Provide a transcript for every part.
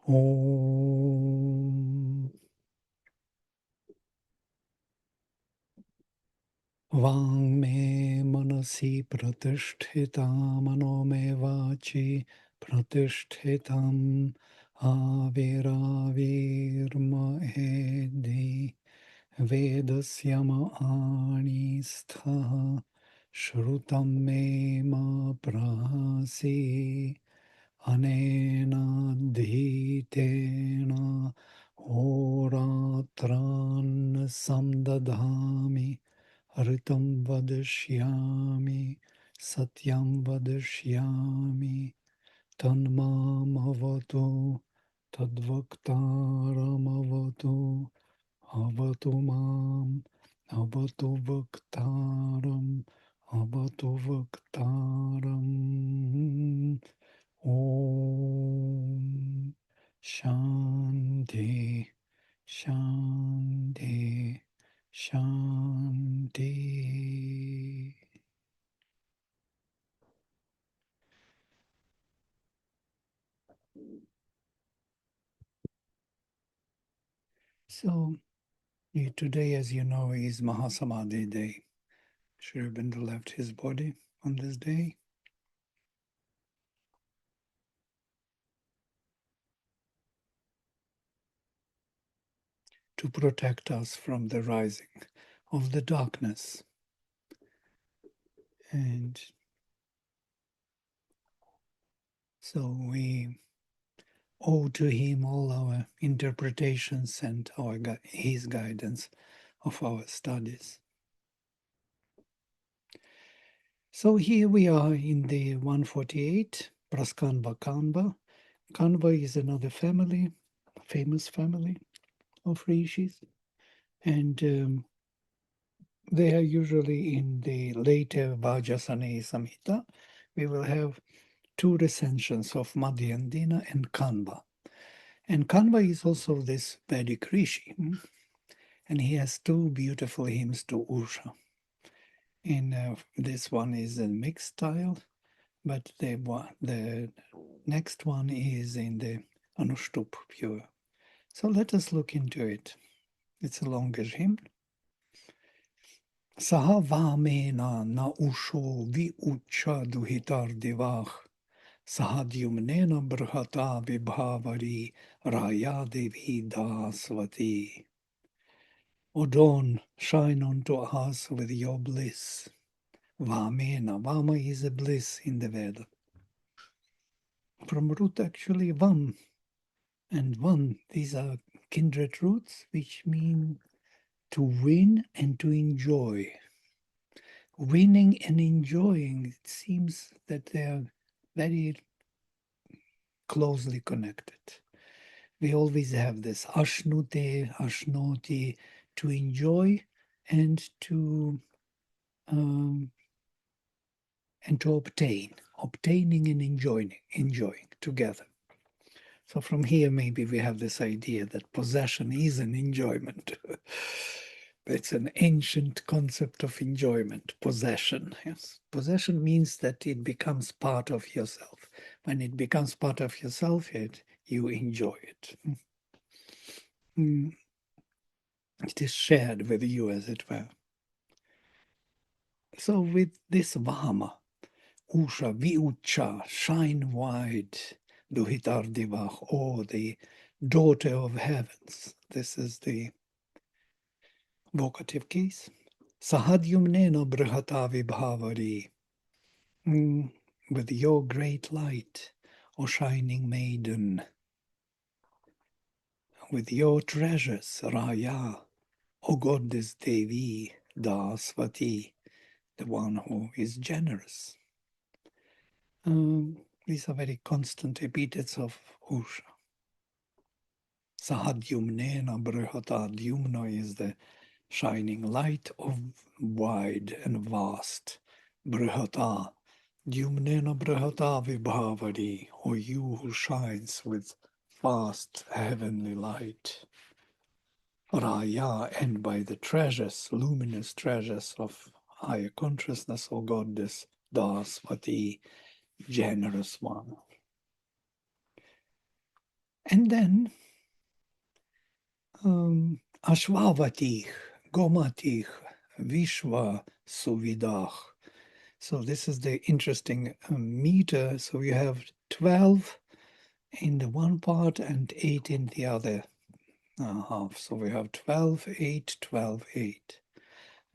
Om Vang me manasi pratishthitam mano me vachi pratishthitam aviravirma edi vedasyama anistha shrutam me ma prasi anena dhitena horatran samdadhami Ritam vadashyami, satyam vadashyami, tanmam avatu, tadvaktaram avatu, avatu mam, avatu vaktaram, avatu vaktaram. Om Shanti, Shanti. Shanti. So, today, as you know, is Mahasamadhi Day. Sri Aurobindo left his body on this day. To protect us from the rising of the darkness. And so we owe to him all our interpretations and his guidance of our studies. So here we are in the 148, Praskanva Kanva. Kanva is another family, famous family of rishis. And they are usually in the later Vajasane Samhita. We will have two recensions of Madhyandina and Kanva. And Kanva is also this Vedic rishi. And he has two beautiful hymns to Usha. This one is a mixed style, but the next one is in the Anushtup pure. So let us look into it. It's a longer hymn. Saha vamena na usho vi ucha duhitar divach. Sahadyumnena brahata vibhavari raya devi dasvati. O dawn, shine unto us with your bliss. Vamena, Vama is a bliss in the Veda. From root actually Vam and Van, these are kindred roots which mean to win and to enjoy. Winning and enjoying, it seems that they are very closely connected. We always have this ashnute, ashnoti, to enjoy and to obtain, obtaining and enjoying together. So from here, maybe we have this idea that possession is an enjoyment. It's an ancient concept of enjoyment, possession. Yes, possession means that it becomes part of yourself. When it becomes part of yourself, you enjoy it. It is shared with you, as it were. So with this Vama, Usha, Viucha, shine wide, Duhitar Divach, or the daughter of heavens. This is the vocative case. Sahadyumnena Brihata Vibhavari, with your great light, O shining maiden, with your treasures, Raya, O goddess Devi, Dasvati, the one who is generous. These are very constant epithets of Usha. Sahadyumnena Brihata. Dyumna is the shining light of wide and vast. Brihata. Dyumnena Brihata Vibhavari, or you who shines with vast heavenly light. Raya, and by the treasures, luminous treasures of higher consciousness, O goddess Dasvati, generous one. And then Ashwavatih, Gomatih, Vishwa Suvidach. So this is the interesting meter. So you have 12 in the one part and 8 in the other half. So we have 12, 8, 12, 8.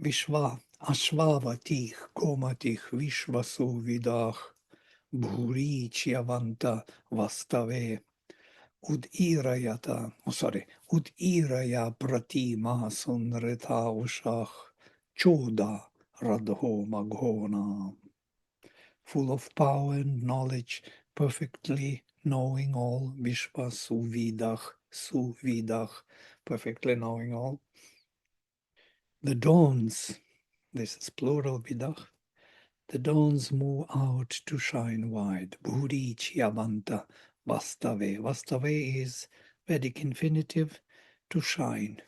Vishwa, Ashwavatih, Gomatih, Vishwa Suvidach, Bhuri Chiavanta Vastave. Udirayata, oh sorry, Udiraya Pratima Sunrita Ushach Choda Radho Maghona, full of power and knowledge, perfectly knowing all, Vishva Suvidach, perfectly knowing all. The dawns, this is plural Vidach, the dawns move out to shine wide. Bhuri Chiavanta Vastave. Vastave is Vedic infinitive to shine,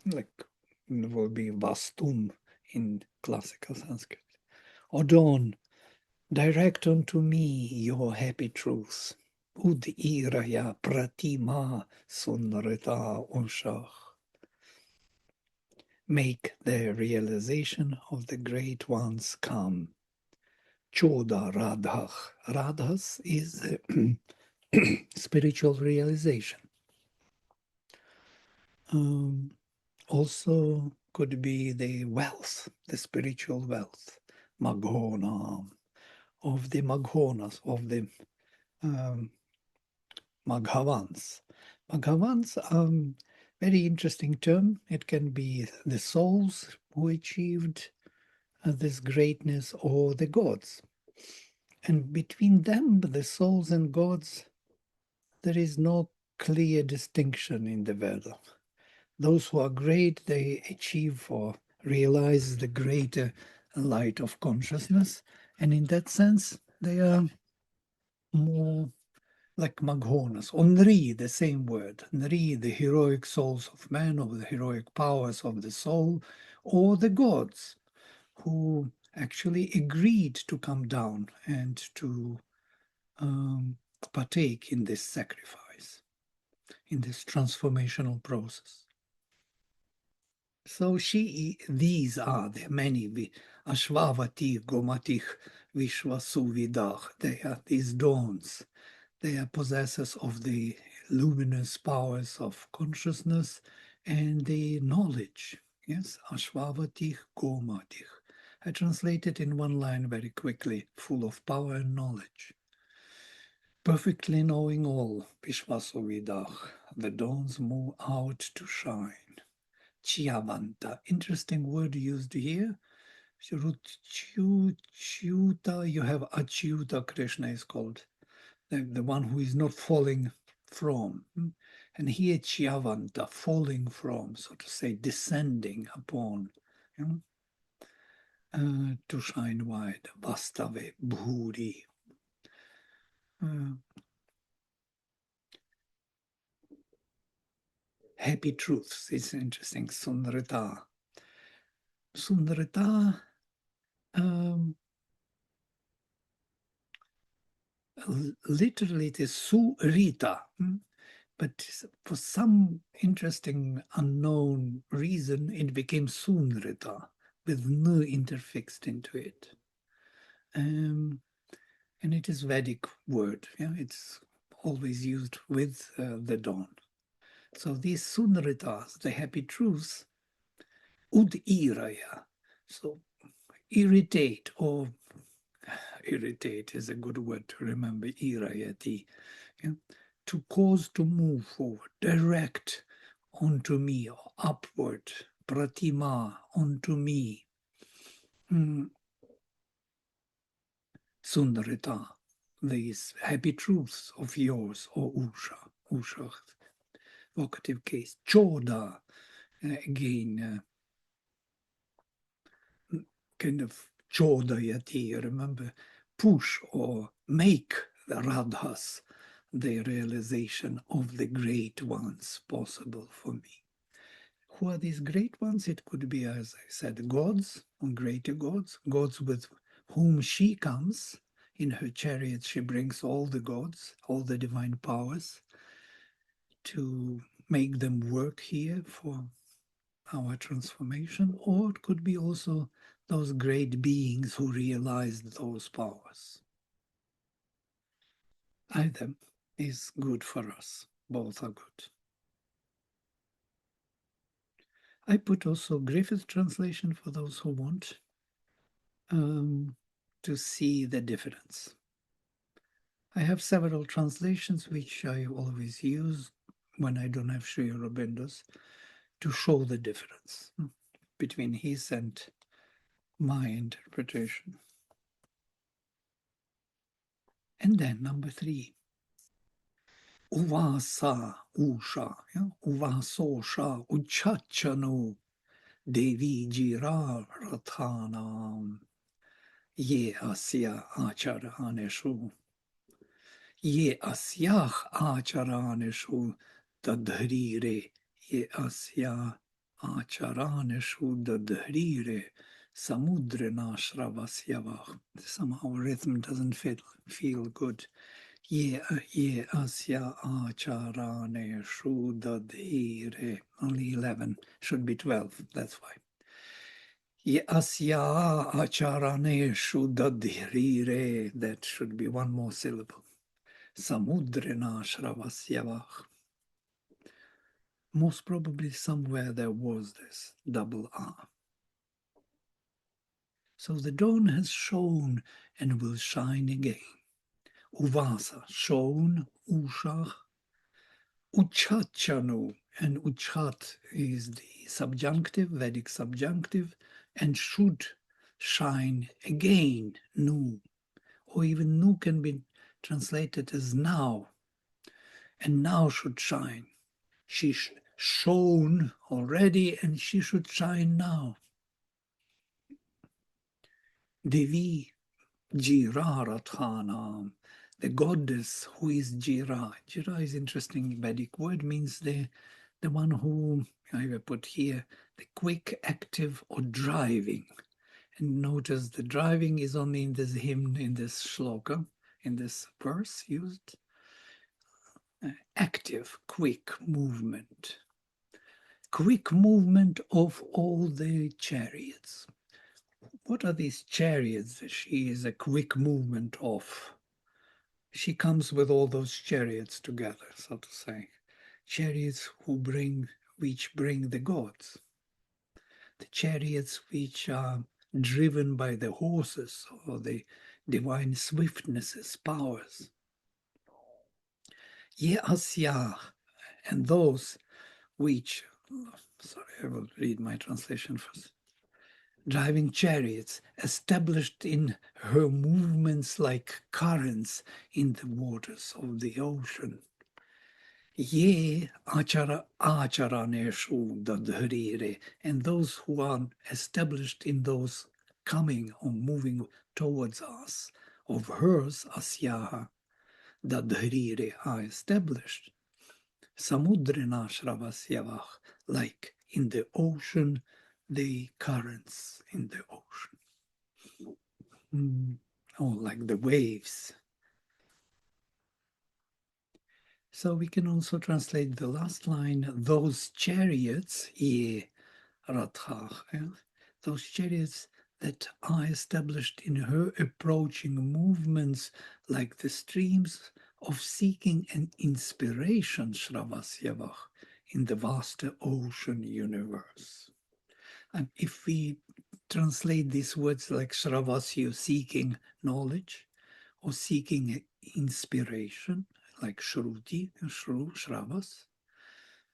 like it will be Vastum in classical Sanskrit. O dawn, direct unto me your happy truth. Udiraya pratima sunrita ushach. Make the realization of the great ones come. Choda Radhach. Radhas is spiritual realization. Also could be the wealth, the spiritual wealth, Maghona, of the Maghonas, of the um, Maghavans. Maghavans, very interesting term. It can be the souls who achieved this greatness or the gods. And between them, the souls and gods, there is no clear distinction in the Veda. Those who are great, they achieve or realize the greater light of consciousness. And in that sense, they are more like Maghonas, or Nri, the same word. Nri, the heroic souls of man, or the heroic powers of the soul, or the gods who actually agreed to come down and to partake in this sacrifice, in this transformational process. So these are the many, Ashwavati, Gomatich, Vishwasuvidach, they are these dawns. They are possessors of the luminous powers of consciousness and the knowledge. Yes, Ashwavatich, Gomatich. I translate it in one line very quickly, full of power and knowledge. Perfectly knowing all, Vishwasuvidach, the dawns move out to shine. Chiavanta, interesting word used here. Shrutchuta, you have Achyuta, Krishna is called, the one who is not falling from. And here Chiavanta, falling from, so to say, descending upon, to shine wide. Vastave, Bhuri. Happy truths, it's interesting. Sunrita. Sunrita, literally it is Surita, but for some interesting unknown reason it became Sunrita with N interfixed into it. And it is Vedic word, yeah, it's always used with the dawn. So these Sunritas, the happy truths, Udiraya, so irritate, or irritate is a good word to remember, irayati, yeah? To cause to move forward, direct onto me, or upward, pratima, onto me. Sundarita, these happy truths of yours, or Usha, vocative case. Choda, again, kind of chodayati, remember, push or make the radhas, the realization of the great ones possible for me. Who are these great ones? It could be, as I said, gods, or greater gods, gods with whom she comes. In her chariot, she brings all the gods, all the divine powers. to make them work here for our transformation, or it could be also those great beings who realized those powers. Either is good for us. Both are good. I put also Griffith translation for those who want to see the difference. I have several translations which I always use when I don't have Sri Aurobindo's to show the difference between his and my interpretation. And then number 3. Uvasa Usha, Uvasosha Uchachanu Devi Jira Rathanam Ye Asya Acharaneshu Ye Asyah Acharaneshu Dadharire Ye Asya Acharaneshu Dadharire Samudra Nashravasya. Somehow rhythm doesn't feel good. Ye asya acharane shudadhire. Only 11. Should be 12. That's why. Ye asya acharane shudadhire. That should be one more syllable. Samudrena shravasyavach. Most probably somewhere there was this double R. So the dawn has shone and will shine again. Uvasa, shone, Usha, Uchachanu, and Uchat is the subjunctive, Vedic subjunctive, and should shine again, Nu, or even Nu can be translated as now, and now should shine. She shone already, and she should shine now. Devi Jirarathanam, the goddess who is Jira. Jira is interesting Vedic word, means the one who I will put here, the quick, active, or driving. And notice the driving is only in this hymn, in this shloka, in this verse used. Active, quick movement. Quick movement of all the chariots. What are these chariots she is a quick movement of? She comes with all those chariots together, so to say. Chariots which bring the gods. The chariots which are driven by the horses or the divine swiftnesses, powers. Ye asya, and those which, sorry, I will read my translation first. Driving chariots, established in her movements like currents in the waters of the ocean. Ye acharaneshu dadharire, and those who are established in those coming or moving towards us, of hers, asyaha, dadharire, are established. Samudrina shravasyavach, like in the ocean, the currents in the ocean. Oh, like the waves. So we can also translate the last line, those chariots, ye rathach, those chariots that are established in her approaching movements like the streams of seeking an inspiration, Shravasyavach, in the vaster ocean universe. And if we translate these words like Shravasya, seeking knowledge, or seeking inspiration, like Shruti, Shru, Shravas,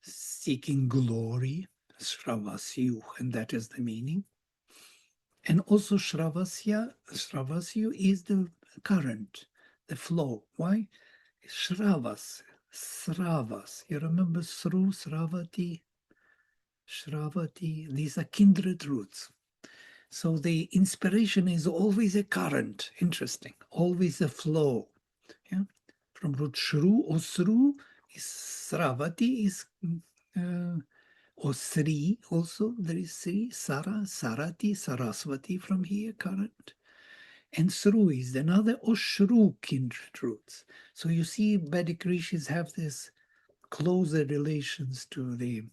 seeking glory, Shravasyu, and that is the meaning. And also Shravasya is the current, the flow. Why? Shravas, Sravas. You remember Sru, Sravati, Shravati. These are kindred roots. So the inspiration is always a current. Interesting. Always a flow. Yeah. From root Shru or Sru is Sravati is or Sri also. There is Sri, Sara, Sarati, Saraswati from here, current. And Sru is another or Shru kindred roots. So you see Vedic rishis have this closer relations to the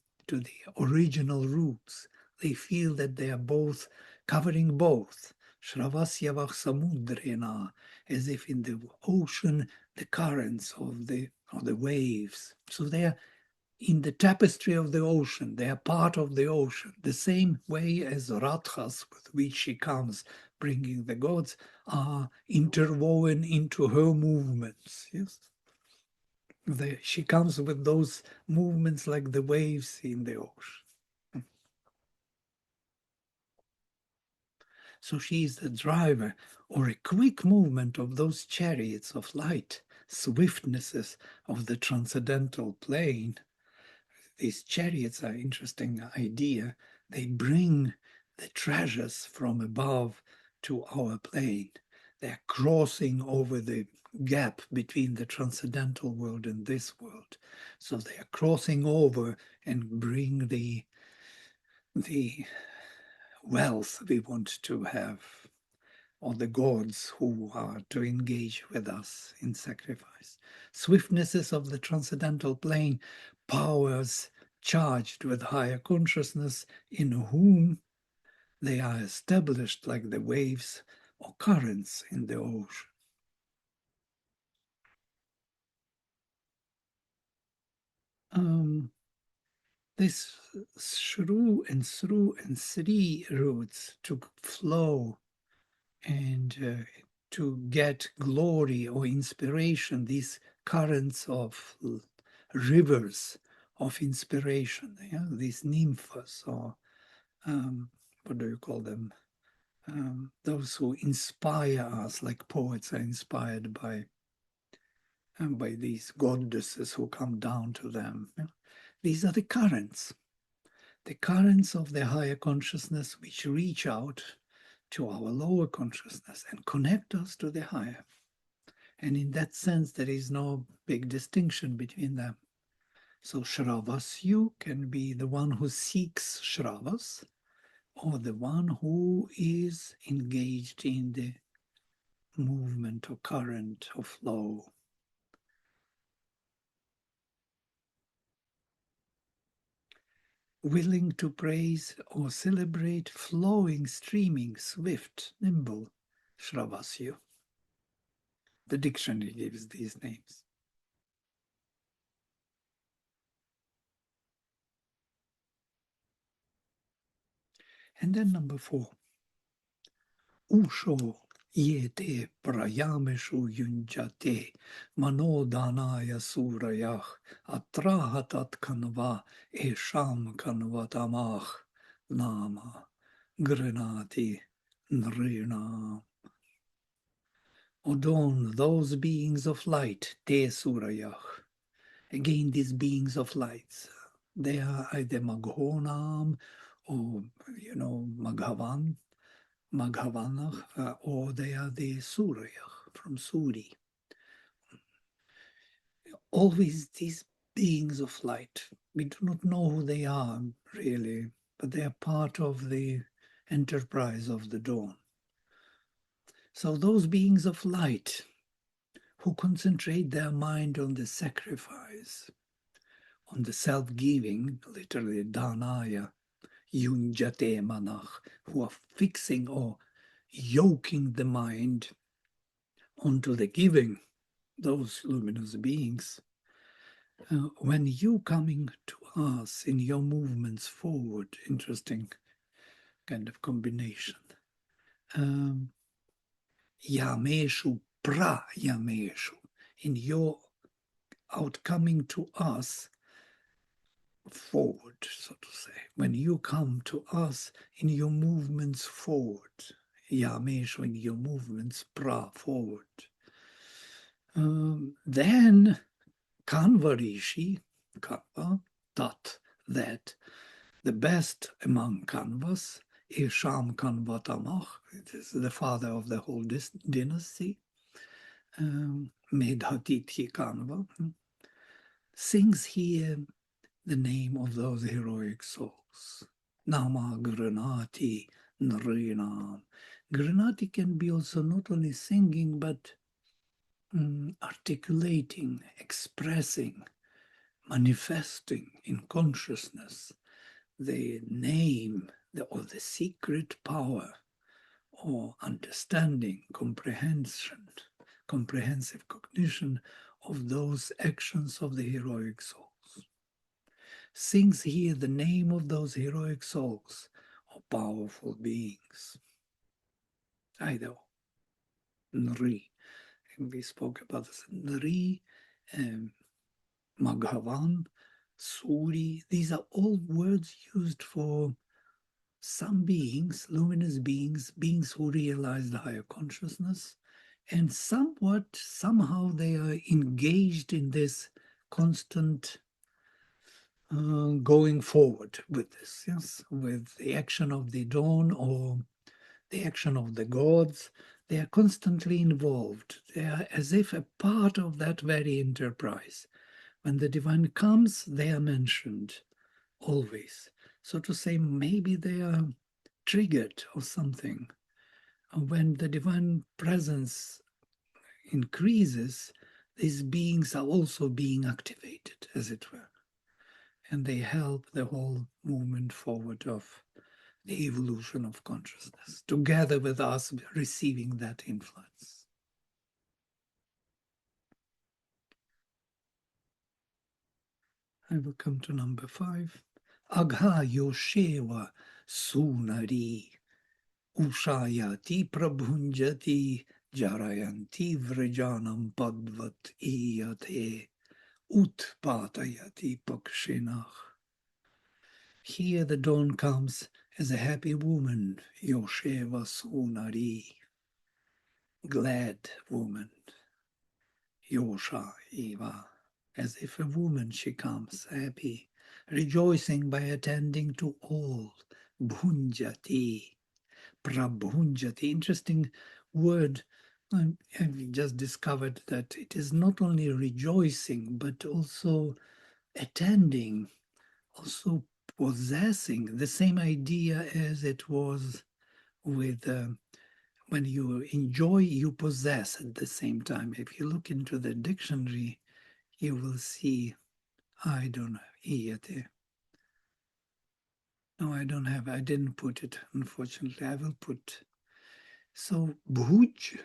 original roots. They feel that they are both covering both. Shravasya samudrena, as if in the ocean, the currents of the waves. So they are in the tapestry of the ocean. They are part of the ocean. The same way as Radhas, with which she comes, bringing the gods, are interwoven into her movements. Yes, she comes with those movements like the waves in the ocean. So she is the driver or a quick movement of those chariots of light, swiftnesses of the transcendental plane. These chariots are an interesting idea. They bring the treasures from above to our plane. They're crossing over the gap between the transcendental world and this world. So they are crossing over and bring the wealth we want to have, or the gods who are to engage with us in sacrifice. Swiftnesses of the transcendental plane, powers charged with higher consciousness, in whom they are established like the waves or currents in the ocean. This Shru and Sru and Sri roots to flow and to get glory or inspiration, these currents of rivers of inspiration, yeah? These nymphs, or what do you call them? Those who inspire us, like poets are inspired by these goddesses who come down to them. Yeah? These are the currents of the higher consciousness which reach out to our lower consciousness and connect us to the higher. And in that sense, there is no big distinction between them. So Shravasyu can be the one who seeks Shravas, or the one who is engaged in the movement or current or flow. Willing to praise or celebrate, flowing, streaming, swift, nimble, Shravasyu. The dictionary gives these names. And then number 4. Usho yete prayameshu yunjate manodanaya surayah atrahatat kanva esham kanvatamah nama grenati nrina. Odon, those beings of light, te surayah. Again, these beings of light, they are either Maghonam or, Maghavan, Maghavanach, or they are the Suryach from Suri. Always these beings of light. We do not know who they are really, but they are part of the enterprise of the dawn. So those beings of light who concentrate their mind on the sacrifice, on the self-giving, literally Danaya, Yunjate Manach, who are fixing or yoking the mind onto the giving, those luminous beings. When you coming to us in your movements forward, interesting kind of combination. Yameshu pra yameshu, in your outcoming to us forward, so to say. When you come to us in your movements forward, Yameshu, in your movements pra, forward. Then Kanvarishi, Kanva, that the best among Kanvas, Isham Kanvatamach, it is the father of the whole dynasty, Medhatithi Kanva, sings here the name of those heroic souls. Nama Granati Nrinam. Granati can be also not only singing, but articulating, expressing manifesting in consciousness the name or the secret power or understanding, comprehension, comprehensive cognition of those actions of the heroic souls. Sings here the name of those heroic souls or powerful beings. Either Nri, and we spoke about this, Nri, Maghavan, Suri, these are all words used for some beings, luminous beings, beings who realize the higher consciousness, and somehow they are engaged in this constant going forward with this, yes, with the action of the dawn or the action of the gods. They are constantly involved. They are as if a part of that very enterprise. When the divine comes, they are mentioned always. So to say, maybe they are triggered or something. When the divine presence increases, these beings are also being activated, as it were. And they help the whole movement forward of the evolution of consciousness, together with us receiving that influence. I will come to number 5. Agha Yosheva Sunari Ushayati Prabhunjati Jarayanti Vrajanam Padvat Iyate Utpatayati Pakshinach. Here the dawn comes as a happy woman, Yosheva Sunari, glad woman, Yosha Eva. As if a woman she comes, happy, rejoicing by attending to all, Bhunjati, Prabhunjati. Interesting word. I've just discovered that it is not only rejoicing, but also attending, also possessing, the same idea as it was with when you enjoy, you possess at the same time. If you look into the dictionary, you will see, I don't know, iate. No, I don't have, I didn't put it, unfortunately. I will put. So, bhuj,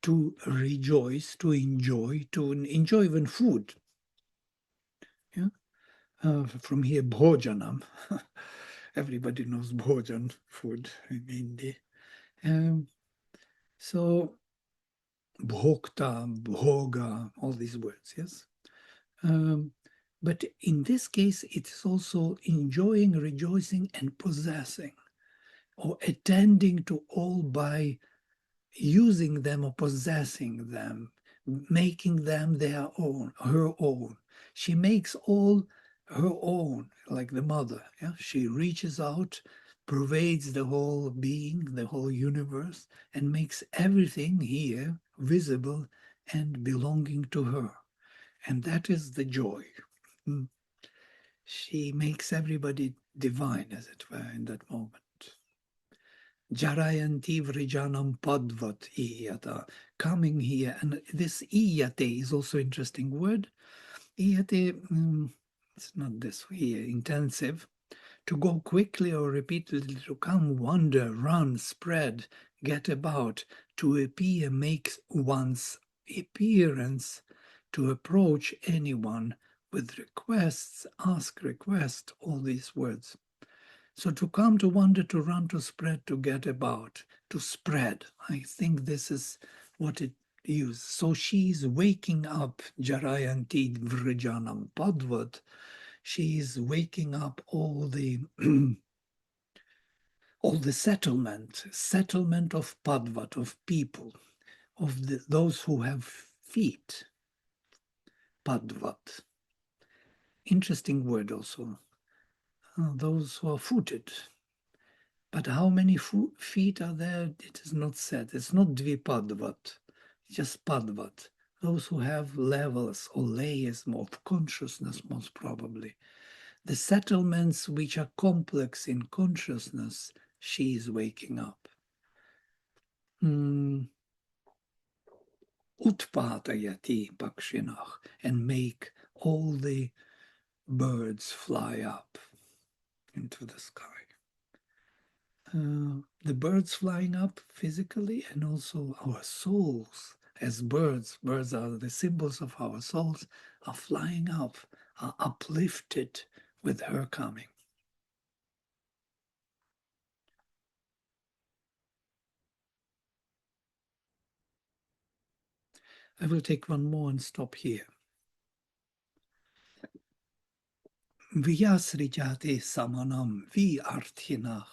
to rejoice, to enjoy even food. Yeah, from here, bhojanam. Everybody knows bhojan, food in Hindi. So, bhokta, bhoga, all these words, yes. But in this case, it is also enjoying, rejoicing, and possessing, or attending to all by using them or possessing them, making them their own, her own. She makes all her own, like the mother. Yeah? She reaches out, pervades the whole being, the whole universe, and makes everything here visible and belonging to her. And that is the joy. She makes everybody divine, as it were, in that moment. Jarayanti Vrijanam Padvat Iyata. Coming here, and this Iyate is also interesting word. Iyate, it's not this here, intensive. To go quickly or repeatedly, to come, wander, run, spread, get about, to appear makes one's appearance, to approach anyone with requests, ask request, all these words. So to come, to wander, to run, to spread, to get about, to spread. I think this is what it is. So she's waking up, Jarayanti Vrijanam Padvat. She is waking up all the all the settlement of Padvat, of people, of those who have feet. Padvat. Interesting word also. Those who are footed. But how many feet are there? It is not said. It's not Dvipadvat, just Padvat. Those who have levels or layers of consciousness, most probably. The settlements which are complex in consciousness, she is waking up. Utpatayati Pakshinach, and make all the birds fly up into the sky. The birds flying up physically, and also our souls as birds. Birds are the symbols of our souls, are flying up, are uplifted with her coming. I will take one more and stop here. Vyasrijate samanam vi arthinach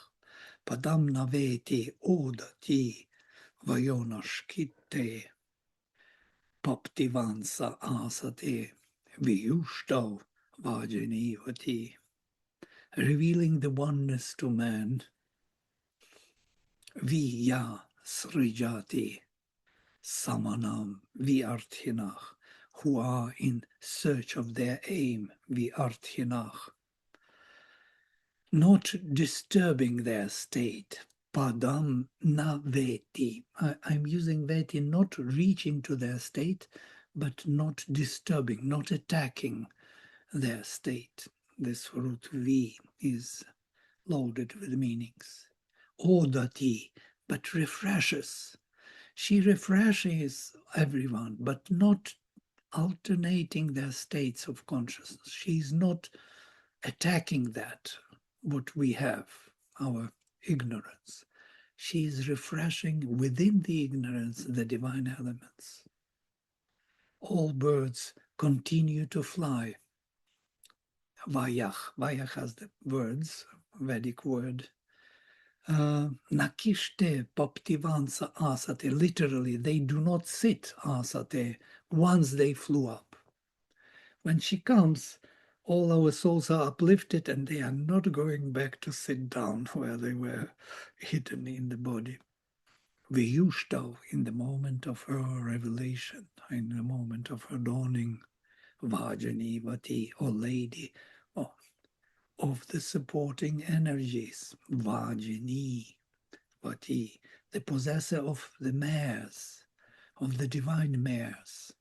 padam naveti odati vayonashkite paptivansa asate viyushtav vajanivati. Revealing the oneness to man, Viya Srijati Samanam Viarthinach, who are in search of their aim, Viarthinach, not disturbing their state. Padam na veti. I'm using veti, not reaching to their state, but not disturbing, not attacking their state. This root V is loaded with meanings. Odati, but refreshes. She refreshes everyone, but not alternating their states of consciousness. She's not attacking that, what we have, our ignorance. She is refreshing within the ignorance the divine elements. All birds continue to fly. Vayach. Vayach has the words, Vedic word. Nakishte paptivansa asate. Literally, they do not sit asate once they flew up. When she comes, all our souls are uplifted and they are not going back to sit down where they were hidden in the body. Viyushtav, in the moment of her revelation, in the moment of her dawning, Vajani Vati, or lady, of the supporting energies, Vajani Vati, the possessor of the mares, of the divine mares.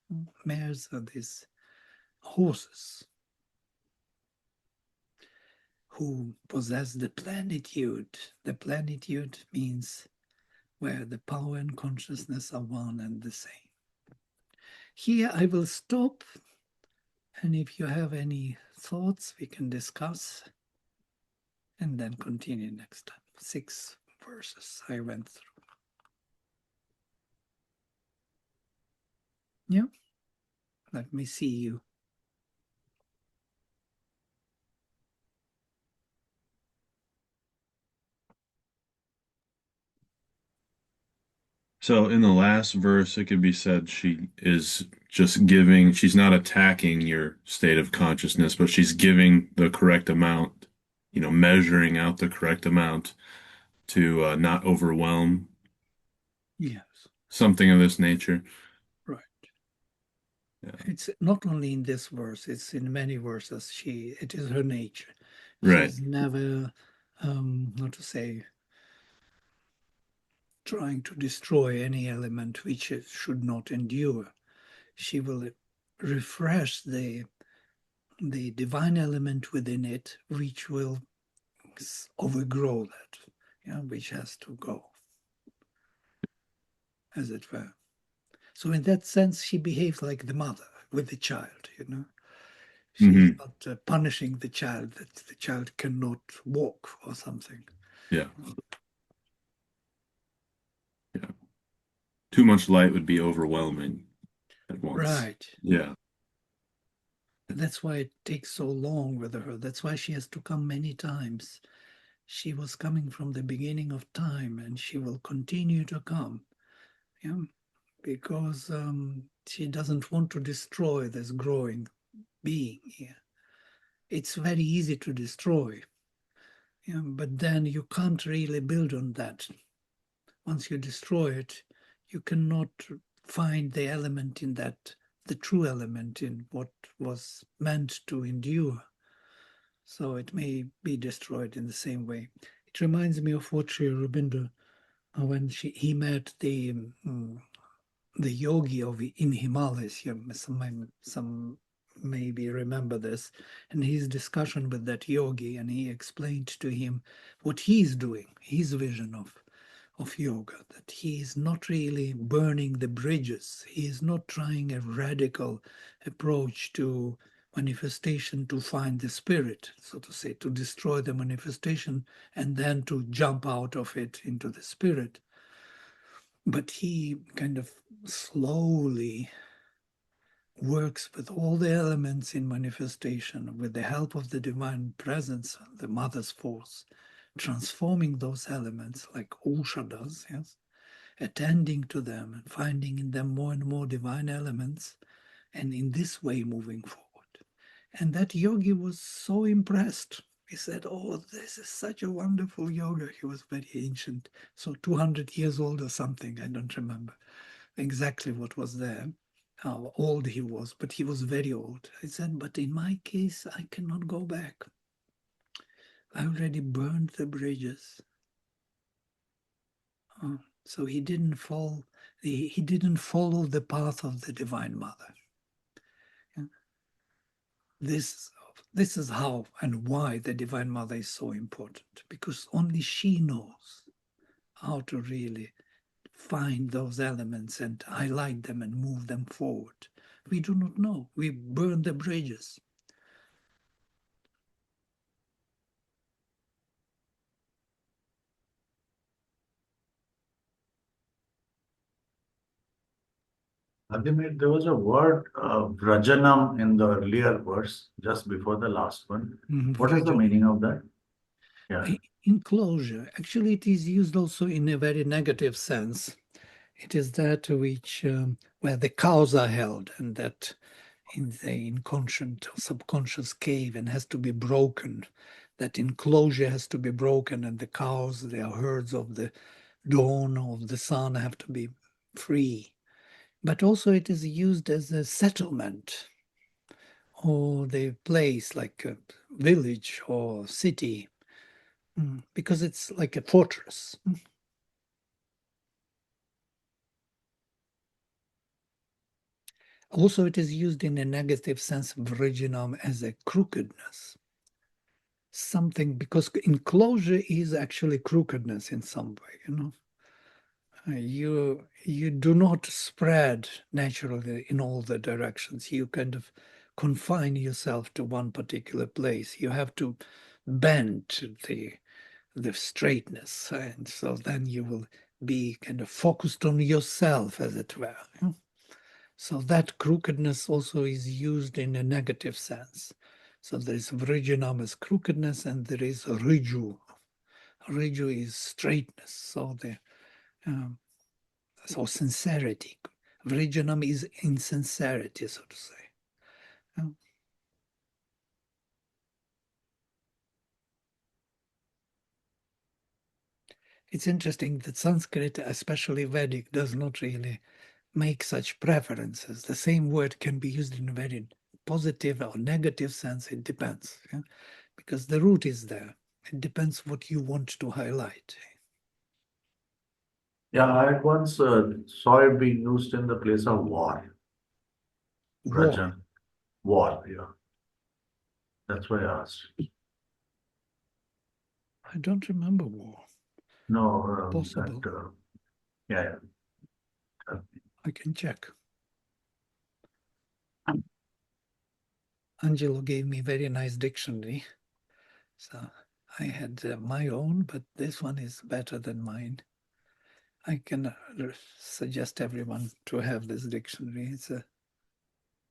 Mares are these horses who possess the plenitude. The plenitude means where the power and consciousness are one and the same. Here I will stop, and if you have any thoughts, we can discuss and then continue next time. 6 verses I went through. Yeah, let me see you. So in the last verse, it could be said she is just giving, she's not attacking your state of consciousness, but she's giving the correct amount, measuring out the correct amount to not overwhelm, Yes, something of this nature. right. Yeah. It's not only in this verse, it's in many verses. It is her nature. Right. She's never, how to say, trying to destroy any element which it should not endure. She will refresh the divine element within it, which will overgrow that, which has to go, as it were. So in that sense, she behaves like the mother with the child. She is Hmm. not punishing the child that the child cannot walk or something. Yeah. Yeah. Too much light would be overwhelming at once. Right. Yeah. That's why it takes so long with her. That's why she has to come many times. She was coming from the beginning of time and she will continue to come. Yeah. Because she doesn't want to destroy this growing being here. It's very easy to destroy, but then you can't really build on that. Once you destroy it, you cannot find the element in that, the true element in what was meant to endure. So it may be destroyed in the same way. It reminds me of what Sri Aurobindo, when he met the yogi in Himalayas. Some maybe remember this, and his discussion with that yogi, and he explained to him what he's doing, his vision of yoga, that he is not really burning the bridges. He is not trying a radical approach to manifestation to find the spirit, so to say, to destroy the manifestation and then to jump out of it into the spirit. But he kind of slowly works with all the elements in manifestation with the help of the divine presence, the mother's force, transforming those elements like Usha does, yes, attending to them and finding in them more and more divine elements, and in this way moving forward. And that yogi was so impressed. He said, "Oh, this is such a wonderful yoga." He was very ancient, so 200 years old or something. I don't remember exactly what was there, how old he was, but he was very old. I said, "But in my case, I cannot go back. I already burned the bridges." So he didn't fall. He didn't follow the path of the Divine Mother. This this is how and why the Divine Mother is so important, because only she knows how to really find those elements and highlight them and move them forward. We do not know. We burn the bridges. Ultimately, there was a word, Vrajanam, in the earlier verse, just before the last one. What is the Vrija. meaning of that? Yeah. Enclosure. Actually, it is used also in a very negative sense. It is that which where the cows are held, and that in the inconscient or subconscious cave, and has to be broken. That enclosure has to be broken, and the cows, they are herds of the dawn of the sun, have to be free. But also it is used as a settlement or the place like a village or city, because it's like a fortress. Also, it is used in a negative sense, virginum, as a crookedness. Something, because enclosure is actually crookedness in some way, you know. You do not spread naturally in all the directions. You kind of confine yourself to one particular place. You have to bend to the straightness, and so then you will be kind of focused on yourself, as it were. So that crookedness also is used in a negative sense. So there is vrijinam as crookedness, and there is riju. Riju is straightness. Um, so sincerity. Vrijinam is insincerity, so to say. Um, it's interesting that Sanskrit, especially Vedic, does not really make such preferences. The same word can be used in a very positive or negative sense. It depends, yeah? Because the root is there. It depends what you want to highlight. Yeah, I had once saw it being used in the place of war. War. Vrajan. War, yeah. That's why I asked. I don't remember war. No, Possible. yeah, yeah. I can check. Angelo gave me a very nice dictionary. So I had my own, but this one is better than mine. I can suggest everyone to have this dictionary.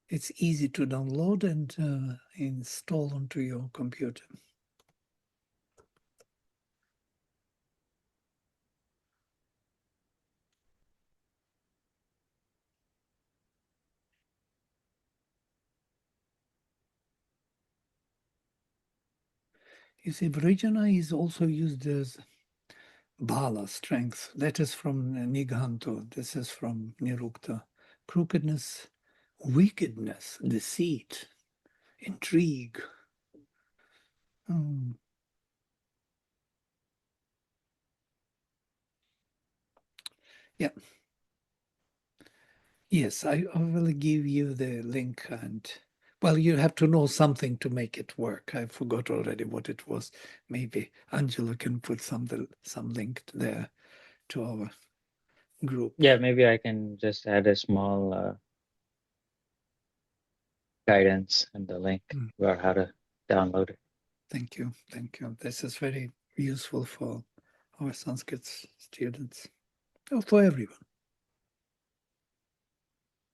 It's easy to download and install onto your computer. You see, Vrijana is also used as bala, strength. That is from Nighanto. This is from Nirukta. Crookedness, wickedness, deceit, intrigue. Hmm. Yeah. Yes, I will give you the link, and Well, you have to know something to make it work. I forgot already what it was. Maybe Angela can put some link there to our group. Yeah, maybe I can just add a small guidance and the link about how to download it. Thank you. Thank you. This is very useful for our Sanskrit students, or for everyone.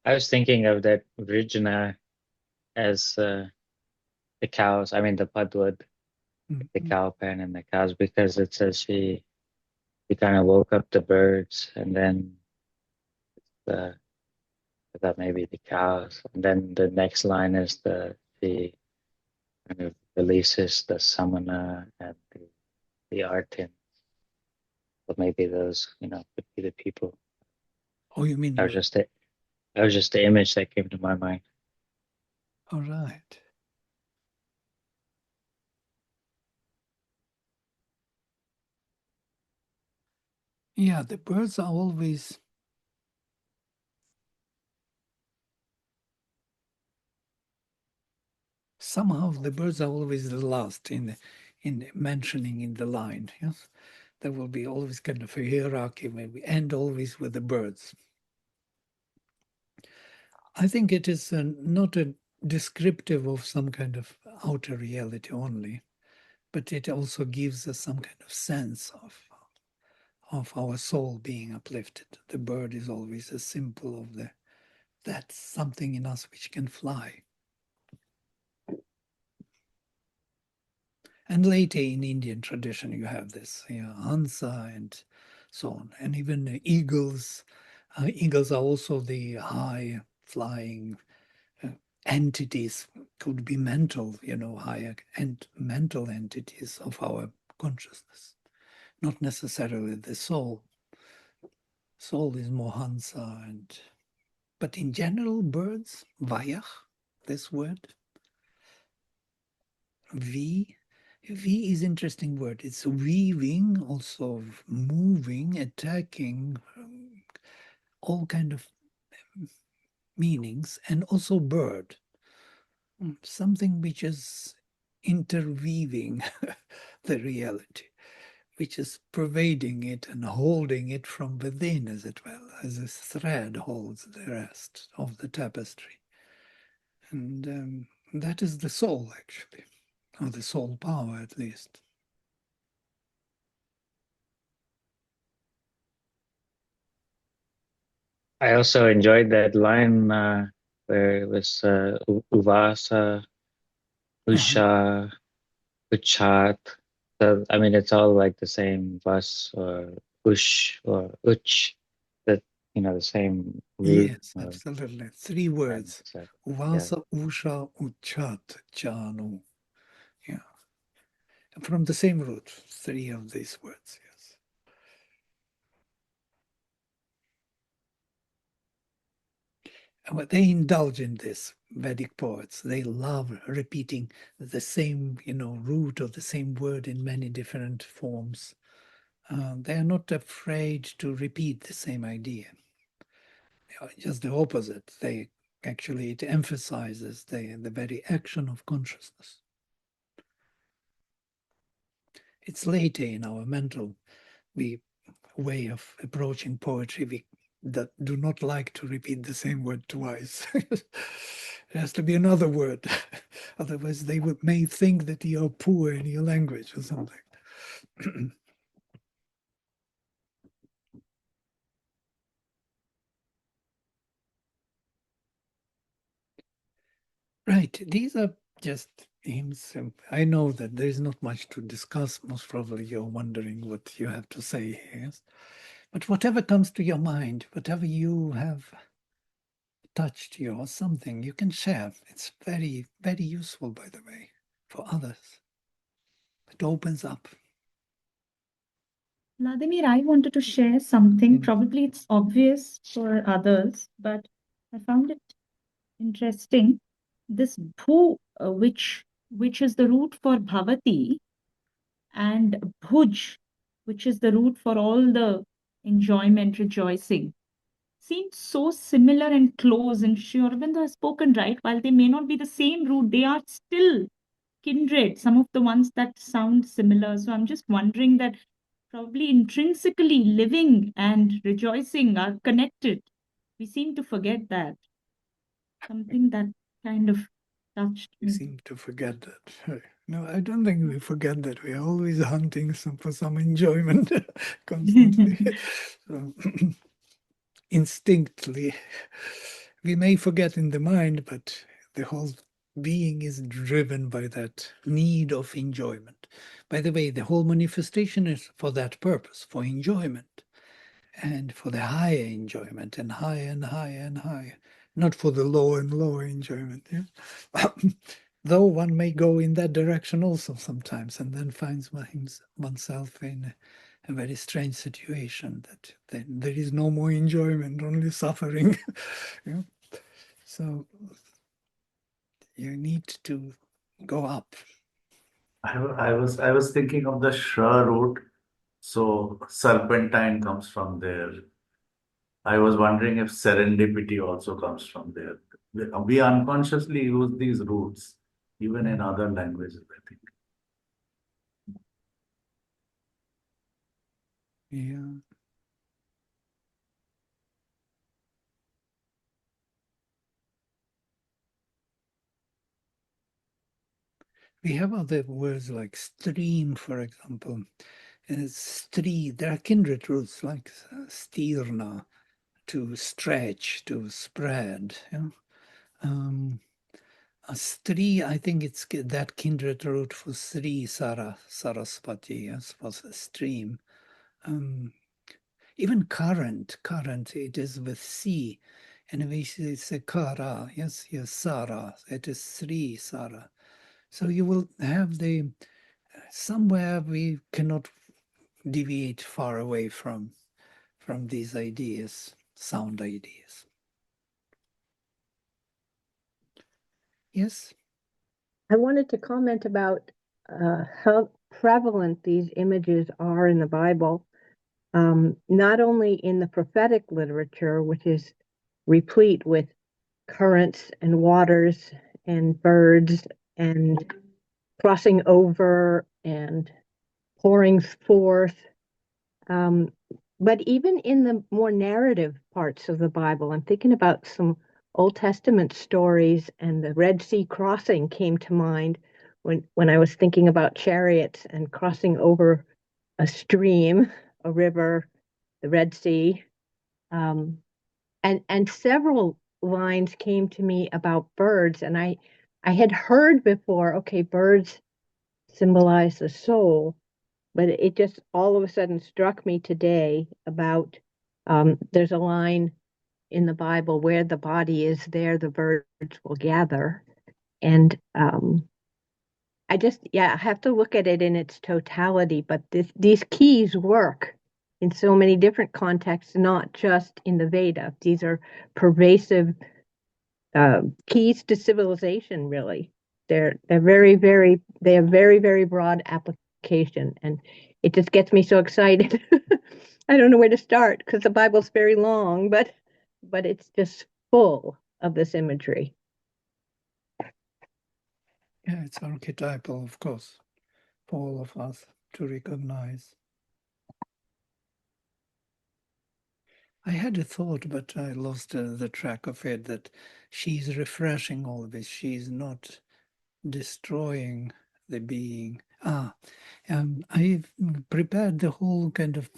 I was thinking of that Vrijna as the cows. I mean, the Padwad, the cow pen and the cows, because it says she kind of woke up the birds, and then I thought maybe the cows, and then the next line is the kind of releases the samana and the artin. But maybe those, could be the people. Oh, you mean? That was just the image that came to my mind. All right. Yeah, the birds are always somehow the birds are always the last in mentioning in the line. Yes, there will be always kind of a hierarchy. Maybe end always with the birds. I think it is not a descriptive of some kind of outer reality only, but it also gives us some kind of sense of our soul being uplifted. The bird is always a symbol of that's something in us which can fly. And later in Indian tradition, you have this Hansa and so on. And even eagles. Eagles are also the high flying entities, could be mental, higher and mental entities of our consciousness, not necessarily the soul. Soul is more Hansa, but in general, birds, Vayach, this word, V is interesting word. It's weaving, also moving, attacking, all kind of meanings, and also bird. Something which is interweaving the reality, which is pervading it and holding it from within, as it well as a thread holds the rest of the tapestry. And that is the soul, actually, or the soul power, at least. I also enjoyed that line where it was Uvasa, Usha, Uchat. So, I mean, it's all like the same Vas or Ush or Uch, that, the same root. Yes, absolutely. Three words. So, Vasa, Usha, Uchat, Chanu. Yeah. From the same root, three of these words, yes. But they indulge in this, Vedic poets. They love repeating the same, root of the same word in many different forms. They are not afraid to repeat the same idea. Just the opposite. It emphasizes the very action of consciousness. It's later in our mental way of approaching poetry that do not like to repeat the same word twice. It has to be another word. Otherwise, may think that you're poor in your language or something. Right. These are just hymns. I know that there is not much to discuss. Most probably you're wondering what you have to say here. Yes? But whatever comes to your mind, whatever you have touched you or something, you can share. It's very, very useful, by the way, for others. It opens up. Vladimir, I wanted to share something. Probably it's obvious for others, but I found it interesting. This bhu, which is the root for bhavati, and bhuj, which is the root for all the enjoyment, rejoicing. seem so similar and close. And Sri Aurobindo has spoken, right? While they may not be the same root, they are still kindred, some of the ones that sound similar. So I'm just wondering that probably intrinsically living and rejoicing are connected. We seem to forget that. Something that kind of touched We me. seem to forget that. No, I don't think we forget that. We're always hunting for some enjoyment constantly. So, instinctively, we may forget in the mind, but the whole being is driven by that need of enjoyment. By the way, the whole manifestation is for that purpose, for enjoyment, and for the higher enjoyment, and higher and higher and higher, not for the lower and lower enjoyment. Yeah? Though one may go in that direction also sometimes, and then finds oneself in a very strange situation that there is no more enjoyment, only suffering. Yeah? So you need to go up. I was thinking of the Shra root, so serpentine comes from there. I was wondering if serendipity also comes from there. We unconsciously use these roots, even in other languages, I think. Yeah. We have other words like stream, for example. Stri, there are kindred roots like stirna, to stretch, to spread. Yeah? A stri, I think it's that kindred root for Sri Saraswati, yes, was a stream. Even current, it is with C. And we say Kara, yes, Sara, it is Sri Sara. So you will have somewhere we cannot deviate far away from these ideas, sound ideas. Yes? I wanted to comment about how prevalent these images are in the Bible, not only in the prophetic literature, which is replete with currents and waters and birds and crossing over and pouring forth, but even in the more narrative parts of the Bible. I'm thinking about some Old Testament stories, and the Red Sea crossing came to mind when I was thinking about chariots and crossing over a stream, a river, the Red Sea. And several lines came to me about birds, and I had heard before, okay, birds symbolize the soul, but it just all of a sudden struck me today about there's a line in the Bible, where the body is, there the birds will gather. And I have to look at it in its totality, but these keys work in so many different contexts, not just in the Veda. These are pervasive keys to civilization, really. They have very, very broad application, and it just gets me so excited. I don't know where to start because the Bible's very long, but it's just full of this imagery. Yeah, it's archetypal, of course, for all of us to recognize. I had a thought, but I lost the track of it, that she's refreshing all this. She's not destroying the being. I've prepared the whole kind of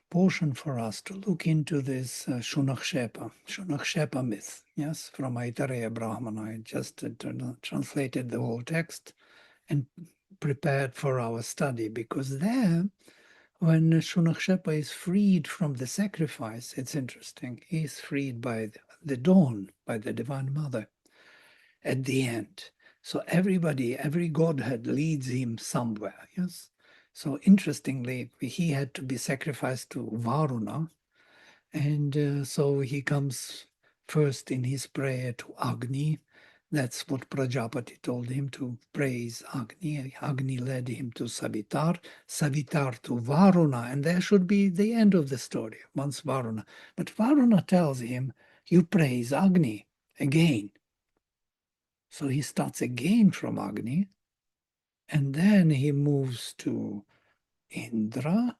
portion for us to look into this Shunakshepa myth, yes, from Aitareya Brahmana. I just translated the whole text and prepared for our study, because there, when Shunakshepa is freed from the sacrifice, it's interesting, he is freed by the dawn, by the Divine Mother at the end. So every godhead leads him somewhere, yes? So interestingly, he had to be sacrificed to Varuna, and so he comes first in his prayer to Agni, That's what Prajapati told him to praise Agni. Agni led him to Savitar, Savitar to Varuna, and there should be the end of the story, once Varuna. But Varuna tells him, you praise Agni again. So he starts again from Agni, and then he moves to Indra,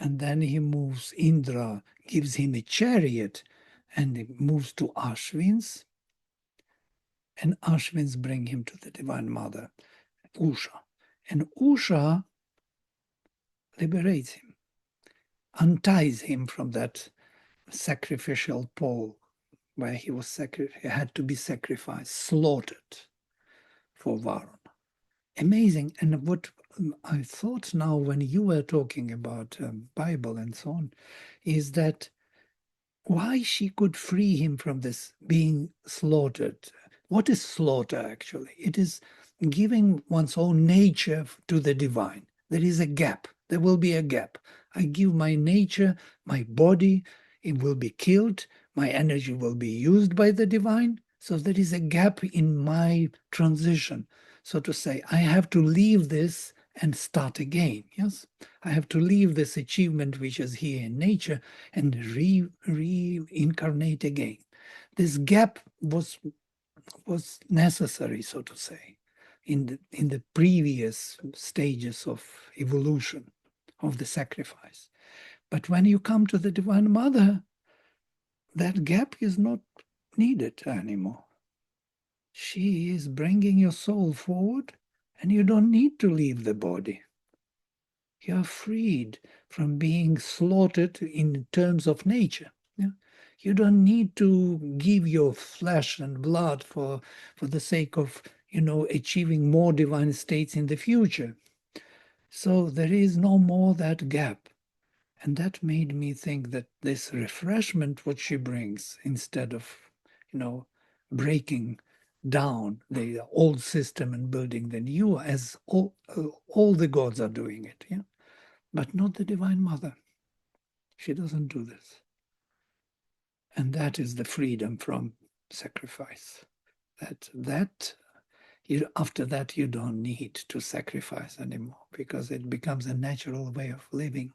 and then he moves, Indra gives him a chariot, and he moves to Ashwins, and Ashwins bring him to the Divine Mother, Usha. And Usha liberates him, unties him from that sacrificial pole where he had to be sacrificed, slaughtered for Varuna. Amazing. And what I thought now when you were talking about Bible and so on, is that why she could free him from this being slaughtered. What is slaughter actually? It is giving one's own nature to the divine. There is a gap. There will be a gap. I give my nature, my body, it will be killed. My energy will be used by the divine. So there is a gap in my transition. So to say, I have to leave this and start again. Yes, I have to leave this achievement which is here in nature and reincarnate again. This gap was necessary, so to say, in the previous stages of evolution of the sacrifice. But when you come to the Divine Mother, that gap is not needed anymore. She is bringing your soul forward, and you don't need to leave the body. You're freed from being slaughtered in terms of nature. Yeah? You don't need to give your flesh and blood for the sake of, achieving more divine states in the future. So there is no more that gap. And that made me think that this refreshment, what she brings, instead of, breaking down the old system and building the new, as all the gods are doing it, yeah, but not the Divine Mother. She doesn't do this, and that is the freedom from sacrifice. That after that you don't need to sacrifice anymore because it becomes a natural way of living.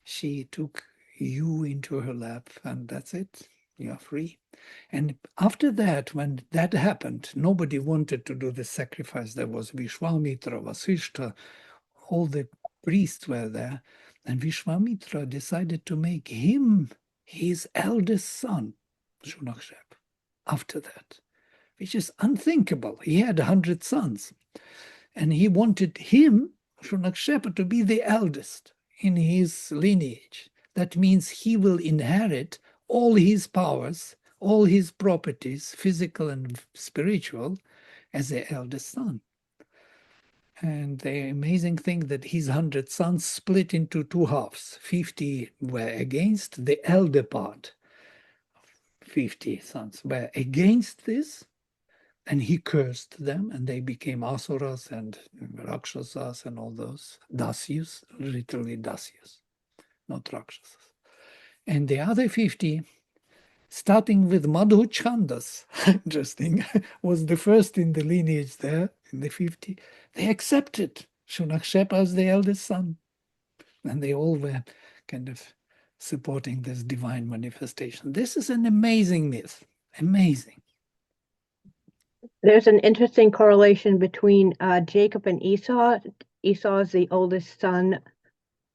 She took you into her lap, and that's it. You're free. And after that, when that happened, nobody wanted to do the sacrifice. There was Vishwamitra, Vasishta, all the priests were there. And Vishwamitra decided to make him his eldest son, Shunakshep, after that, which is unthinkable. He had 100 sons, and he wanted him, Shunakshep, to be the eldest in his lineage. That means he will inherit all his powers, all his properties, physical and spiritual, as the eldest son. And the amazing thing that his 100 sons split into two halves. 50 were against the elder part. 50 sons were against this, and he cursed them, and they became asuras and rakshasas and all those. Dasyus, literally dasyus, not rakshasas. And the other 50, starting with Madhu Chandas, interesting, was the first in the lineage there, in the 50. They accepted Shunakshep as the eldest son. And they all were kind of supporting this divine manifestation. This is an amazing myth. Amazing. There's an interesting correlation between Jacob and Esau. Esau is the oldest son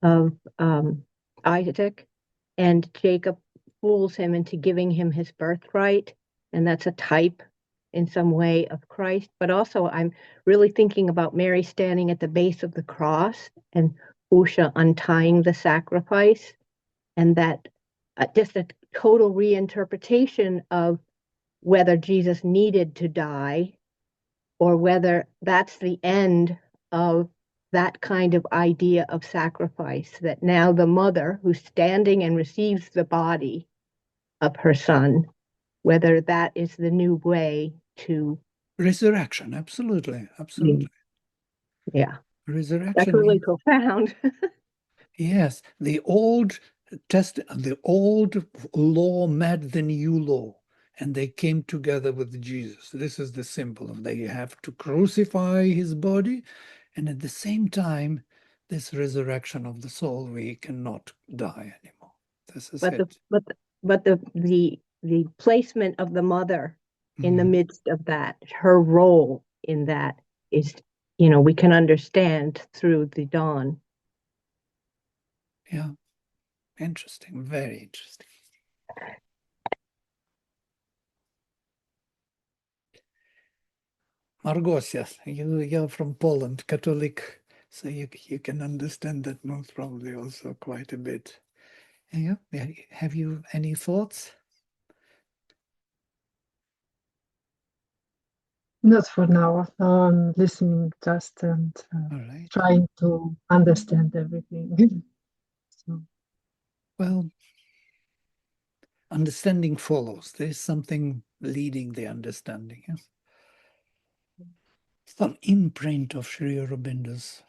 of Isaac, and Jacob fools him into giving him his birthright, and that's a type in some way of Christ. But also, I'm really thinking about Mary standing at the base of the cross and Usha untying the sacrifice, and that just a total reinterpretation of whether Jesus needed to die or whether that's the end of that kind of idea of sacrifice, that now the mother who's standing and receives the body of her son, whether that is the new way to resurrection. Absolutely. Absolutely. Yeah. Resurrection. That's really profound. Yes. The old law met the new law. and they came together with Jesus. This is the symbol of they have to crucify his body, and at the same time, this resurrection of the soul, we cannot die anymore. This is But it. the placement of the mother in the Mhm. midst of that, her role in that is, we can understand through the dawn. Yeah, interesting, very interesting. Margosia, you're from Poland, Catholic, so you can understand that most probably also quite a bit. Yeah, have you any thoughts? Not for now. I'm listening just and All right. trying to understand everything. So, Well, understanding follows. There's something leading the understanding. Yes? Some imprint of Sri Aurobindo's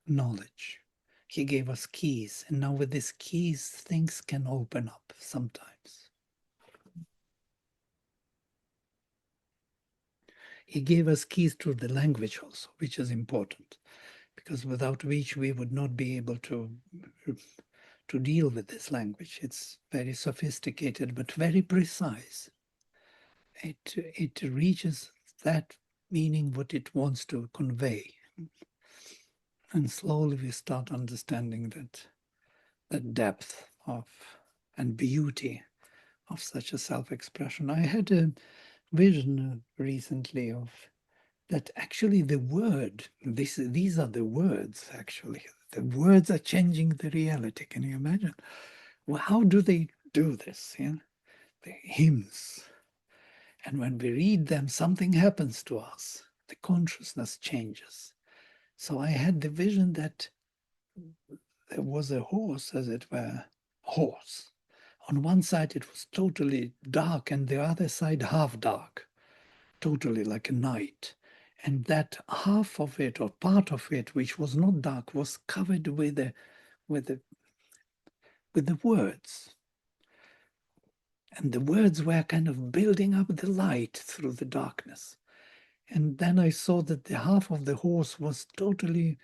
knowledge. He gave us keys, and now with these keys, things can open up sometimes. He gave us keys to the language also, which is important, because without which we would not be able to deal with this language. It's very sophisticated, but very precise. It reaches that meaning what it wants to convey. And slowly we start understanding that depth of and beauty of such a self-expression. I had a vision recently of that actually the word, these are the words actually. The words are changing the reality. Can you imagine? Well, how do they do this? Yeah? The hymns. And when we read them, something happens to us. The consciousness changes. So I had the vision that there was a horse, as it were, horse. On one side it was totally dark, and the other side half dark, totally like a night. And that half of it, or part of it, which was not dark, was covered with the words. And the words were kind of building up the light through the darkness. And then I saw that the half of the horse was totally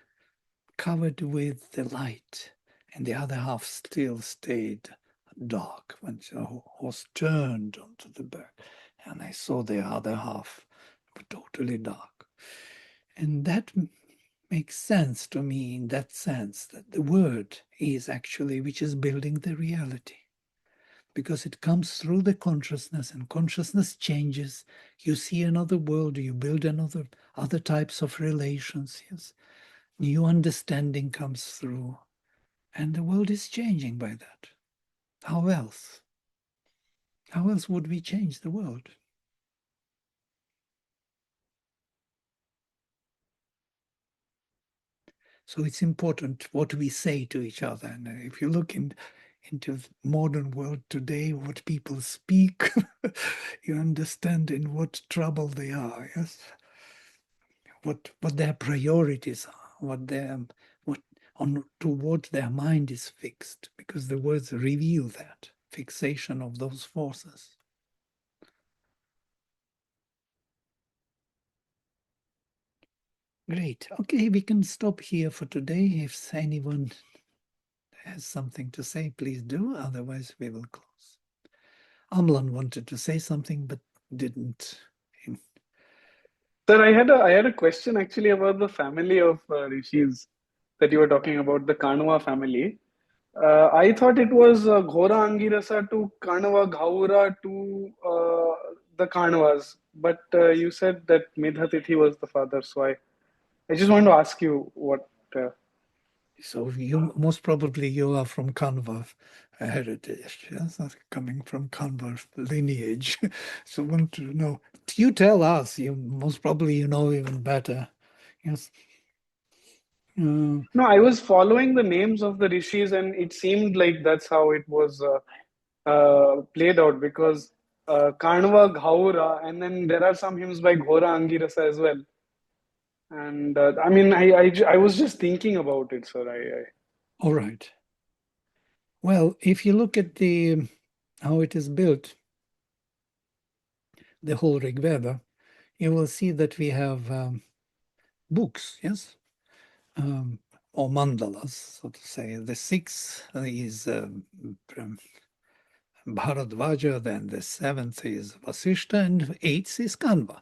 covered with the light, and the other half still stayed dark when the horse turned onto the back. And I saw the other half totally dark. And that makes sense to me in that sense that the word is actually which is building the reality. Because it comes through the consciousness, and consciousness changes. You see another world, you build other types of relations. Yes, new understanding comes through, and the world is changing by that. How else? How else would we change the world? So it's important what we say to each other. And if you look into the modern world today, what people speak, you understand in what trouble they are. Yes, what their priorities are, what to what their mind is fixed, because the words reveal that fixation of those forces. Great. Okay, we can stop here for today. If anyone has something to say, please do. Otherwise, we will close. Amlan wanted to say something but didn't. Sir, I had a question actually about the family of rishis that you were talking about, the Kanwa family. I thought it was Ghora Angirasa to Kanwa Ghaura to the Kanwas, but you said that Medhatithi was the father. So I just want to ask you what. So you most probably you are from Kanva heritage, yes, coming from Kanva lineage. So want to know. You tell us. You most probably you know even better. Yes. No, I was following the names of the rishis, and it seemed like that's how it was played out because Kanva Ghaura, and then there are some hymns by Ghora Angirasa as well. And I mean, I was just thinking about it, sir. All right. Well, if you look at the how it is built, the whole Rigveda, you will see that we have books, yes, or mandalas, so to say. The sixth is Bharadvaja, then the seventh is Vasishta, and eighth is Kanva.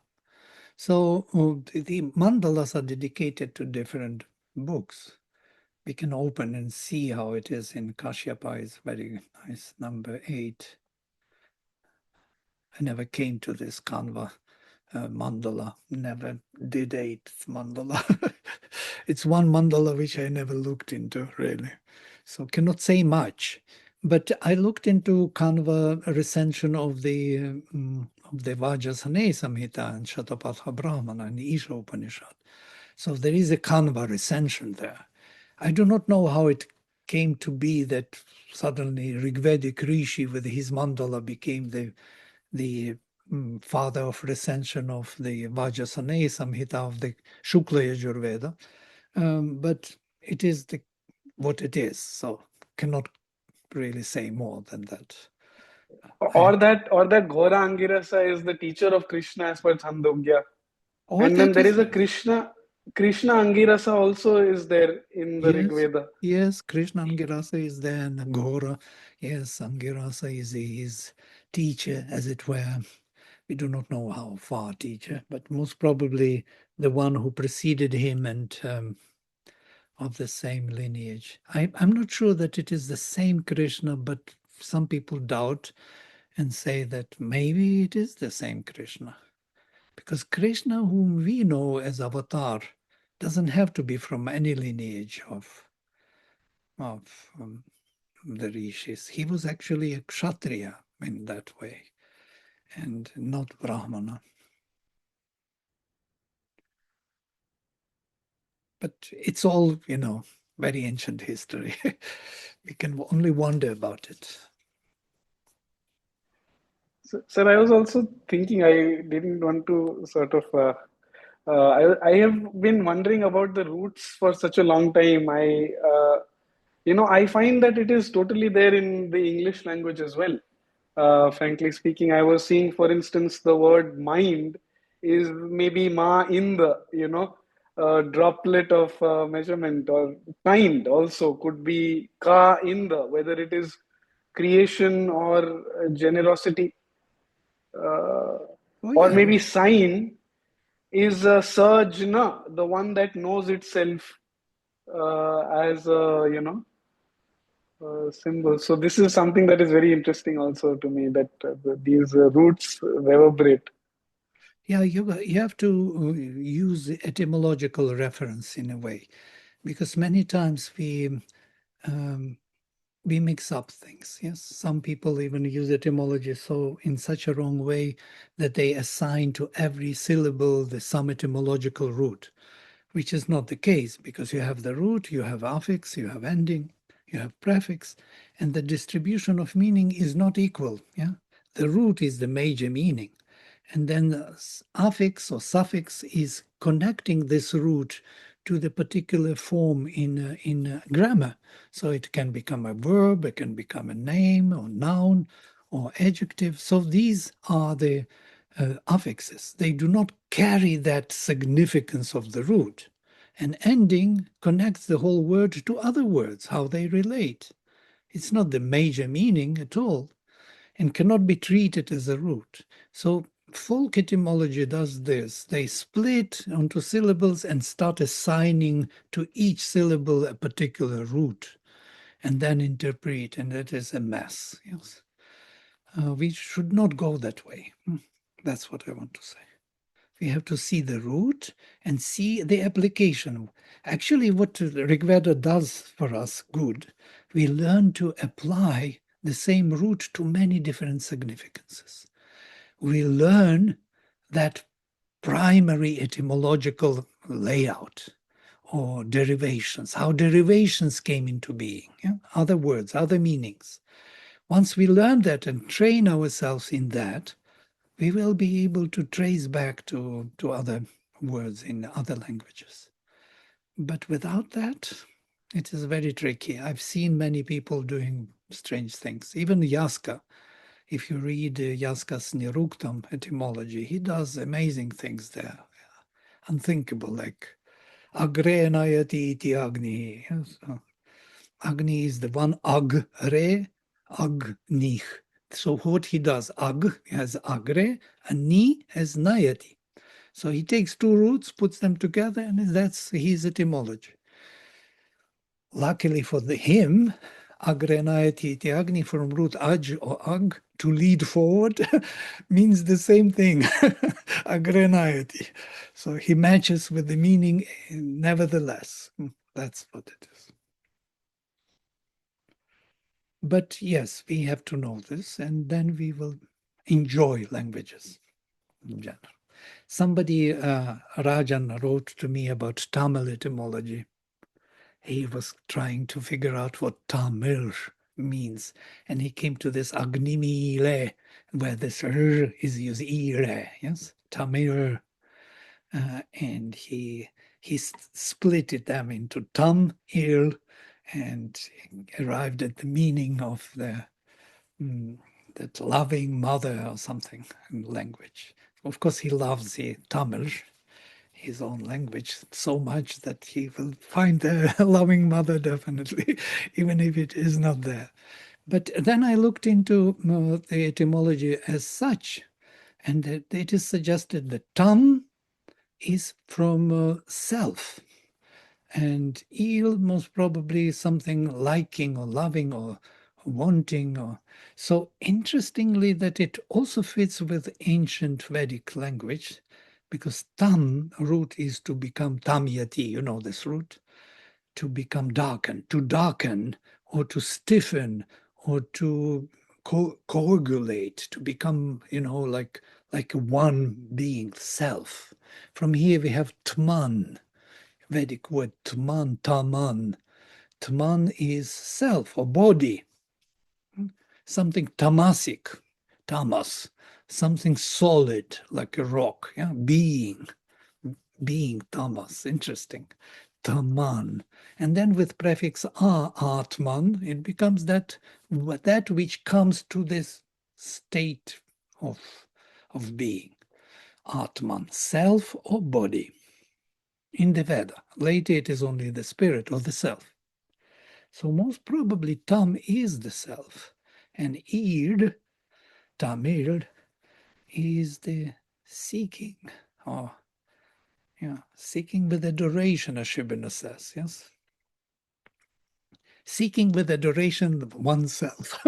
So the mandalas are dedicated to different books. We can open and see how it is in Kashyapa. Is very nice, number 8. I never came to this Kanva mandala, never did 8th mandala. It's one mandala which I never looked into, really. So cannot say much. But I looked into Kanva recension of the Vajrasane Samhita and Shatapatha Brahmana and Isha Upanishad. So there is a Kanva recension there. I do not know how it came to be that suddenly Rigvedic Rishi with his mandala became the father of recension of the Vajrasane Samhita of the Shukla Yajurveda. But it is what it is, so cannot really say more than that. Or that Ghora Angirasa is the teacher of Krishna as per Chandogya. And then there is a Krishna Angirasa also is there in the Rigveda. Yes, Krishna Angirasa is there, and Ghora. Yes, Angirasa is his teacher, as it were. We do not know how far teacher, but most probably the one who preceded him and of the same lineage. I'm not sure that it is the same Krishna, but some people doubt and say that maybe it is the same Krishna. Because Krishna, whom we know as Avatar, doesn't have to be from any lineage of the rishis. He was actually a Kshatriya in that way, and not Brahmana. But it's all, very ancient history. We can only wonder about it. So, sir, I was also thinking, I didn't want to sort of, I have been wondering about the roots for such a long time. I find that it is totally there in the English language as well. Frankly speaking, I was seeing, for instance, the word mind is maybe ma in the, droplet of measurement, or kind also could be ka in the, whether it is creation or generosity. Or maybe sign is Sajna, the one that knows itself as a, symbol. So this is something that is very interesting also to me, that these roots reverberate. Yeah, you have to use the etymological reference in a way, because many times we mix up things. Yes, some people even use etymology so in such a wrong way that they assign to every syllable some etymological root, which is not the case, because you have the root, you have affix, you have ending, you have prefix, and the distribution of meaning is not equal. Yeah, the root is the major meaning, and then the affix or suffix is connecting this root to the particular form in grammar. So it can become a verb, it can become a name or noun or adjective. So these are the affixes. They do not carry that significance of the root. An ending connects the whole word to other words, how they relate. It's not the major meaning at all and cannot be treated as a root. So folk etymology does this. They split onto syllables and start assigning to each syllable a particular root and then interpret, and that is a mess. Yes. We should not go that way. That's what I want to say. We have to see the root and see the application. Actually, what Rigveda does for us good, we learn to apply the same root to many different significances. We learn that primary etymological layout or derivations, how derivations came into being, other words, other meanings. Once we learn that and train ourselves in that, we will be able to trace back to other words in other languages. But without that, it is very tricky. I've seen many people doing strange things. Even Yaska, if you read Yaskas Niruktam etymology, he does amazing things there, unthinkable, like Agre Nayati iti Agni. Yes? Agni is the one Agre, Agnih. So what he does, Ag has Agre, and Ni has Nayati. So he takes two roots, puts them together, and that's his etymology. Luckily for him, Agrenayati iti Agni from root Aj or Ag, to lead forward, means the same thing, Agrenayati. So he matches with the meaning nevertheless. That's what it is. But yes, we have to know this, and then we will enjoy languages in general. Somebody, Rajan, wrote to me about Tamil etymology. He was trying to figure out what Tamil means, and he came to this Agnimile, where this R is used, Ire, yes, Tamil, and he split it them into Tam, Il, and arrived at the meaning of the that loving mother or something in language. Of course, he loves the Tamil, his own language, so much that he will find a loving mother definitely, even if it is not there. But then I looked into the etymology as such, and it is suggested that tam is from self, and il most probably something liking or loving or wanting. Or so interestingly that it also fits with ancient Vedic language, because tam root is to become tamyati, you know this root, to become darkened, to darken or to stiffen or to coagulate, to become, like one being, self. From here we have tman, Vedic word tman, taman. Tman is self or body, something tamasic, tamas, something solid like a rock, yeah, being tamas, interesting, taman. And then with prefix a, atman, it becomes that which comes to this state of being, atman, self or body. In the Veda, later it is only the spirit or the self. So most probably tam is the self, and id, tamil, is the seeking, or seeking with adoration, as Shibana says, yes? Seeking with adoration of oneself.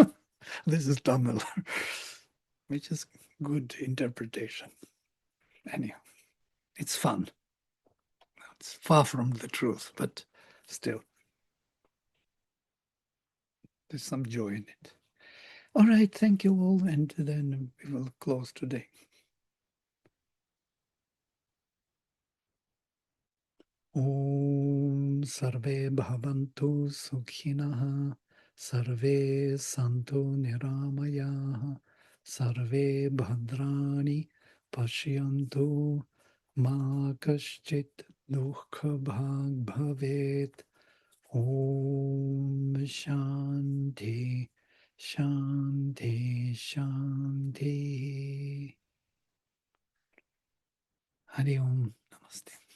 This is Tamil, which is good interpretation. Anyhow, it's fun. It's far from the truth, but still, there's some joy in it. All right, thank you all, and then we will close today. Om Sarve Bhavantu Sukhinah Sarve Santu Niramayah Sarve Bhadrani Pashyantu Ma Kaschit Dukha Bhag Bhavet. Om Shanti Shanti Shanti. Hari Om. Namaste.